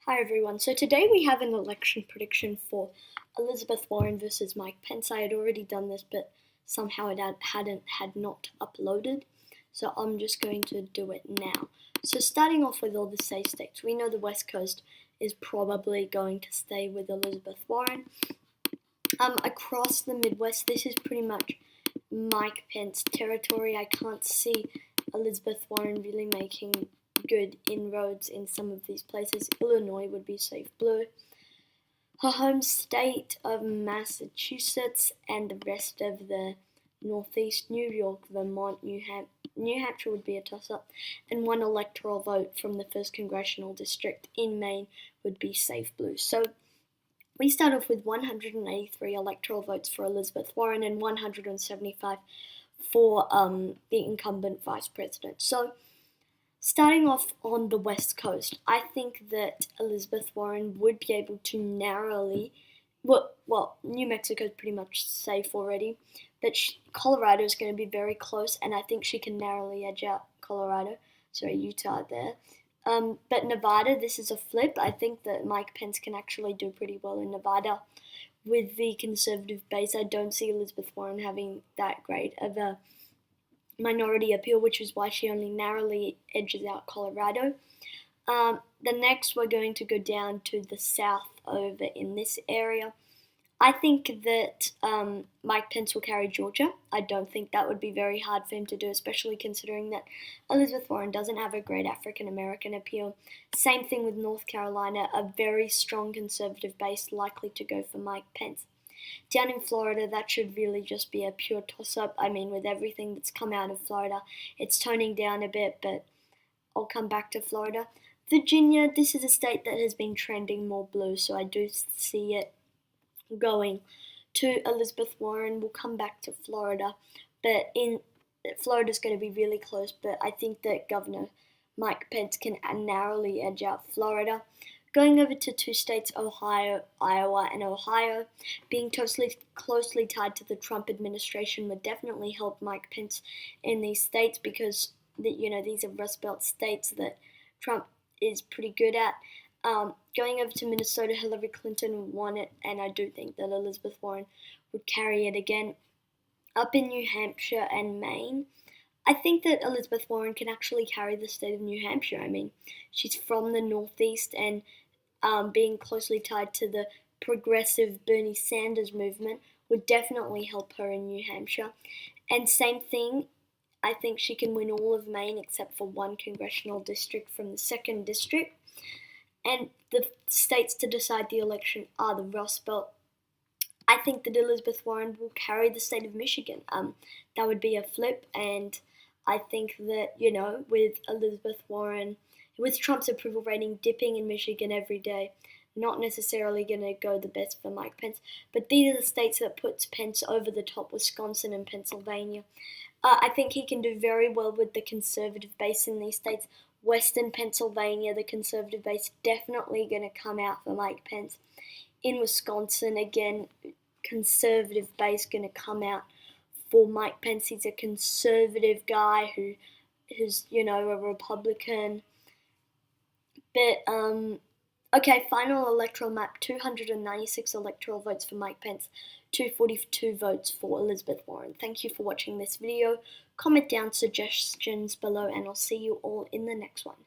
Hi everyone. So today we have an election prediction for Elizabeth Warren versus Mike Pence. I had already done this, but somehow it had not uploaded. So I'm just going to do it now. So starting off with all the safe states, we know the West Coast is probably going to stay with Elizabeth Warren. Across the Midwest, this is pretty much Mike Pence territory. I can't see Elizabeth Warren really making good inroads in some of these places. Illinois would be safe blue. Her home state of Massachusetts and the rest of the Northeast, New York, Vermont, New Hampshire would be a toss-up, and one electoral vote from the 1st Congressional District in Maine would be safe blue. So we start off with 183 electoral votes for Elizabeth Warren and 175 for the incumbent vice president. So starting off on the West Coast, I think that Elizabeth Warren would be able to narrowly, well, New Mexico is pretty much safe already, but Colorado is going to be very close, and I think she can narrowly edge out Utah there. But Nevada, this is a flip. I think that Mike Pence can actually do pretty well in Nevada with the conservative base. I don't see Elizabeth Warren having that great of a minority appeal, which is why she only narrowly edges out Colorado. The next, we're going to go down to the south over in this area. I think that Mike Pence will carry Georgia. I don't think that would be very hard for him to do, especially considering that Elizabeth Warren doesn't have a great African American appeal. Same thing with North Carolina, a very strong conservative base likely to go for Mike Pence. Down in Florida, that should really just be a pure toss-up. I mean, with everything that's come out of Florida, it's toning down a bit, but I'll come back to Florida. Virginia, this is a state that has been trending more blue, so I do see it going to Elizabeth Warren. We'll come back to Florida, but Florida's going to be really close, but I think that Governor Mike Pence can narrowly edge out Florida. Going over to two states, Ohio, Iowa, and Ohio, being closely tied to the Trump administration would definitely help Mike Pence in these states because these are Rust Belt states that Trump is pretty good at. Going over to Minnesota, Hillary Clinton won it, and I do think that Elizabeth Warren would carry it again. Up in New Hampshire and Maine, I think that Elizabeth Warren can actually carry the state of New Hampshire. I mean, she's from the Northeast, and being closely tied to the progressive Bernie Sanders movement would definitely help her in New Hampshire. And same thing, I think she can win all of Maine except for one congressional district from the 2nd District. And the states to decide the election are the Rust Belt. I think that Elizabeth Warren will carry the state of Michigan. That would be a flip, and I think that, with Elizabeth Warren, with Trump's approval rating dipping in Michigan every day, not necessarily going to go the best for Mike Pence, but these are the states that puts Pence over the top, Wisconsin and Pennsylvania. I think he can do very well with the conservative base in these states. Western Pennsylvania, the conservative base, definitely going to come out for Mike Pence. In Wisconsin, again, conservative base going to come out for Mike Pence. He's a conservative guy who's a Republican. But okay, final electoral map: 296 electoral votes for Mike Pence, 242 votes for Elizabeth Warren. Thank you for watching this video. Comment down suggestions below, and I'll see you all in the next one.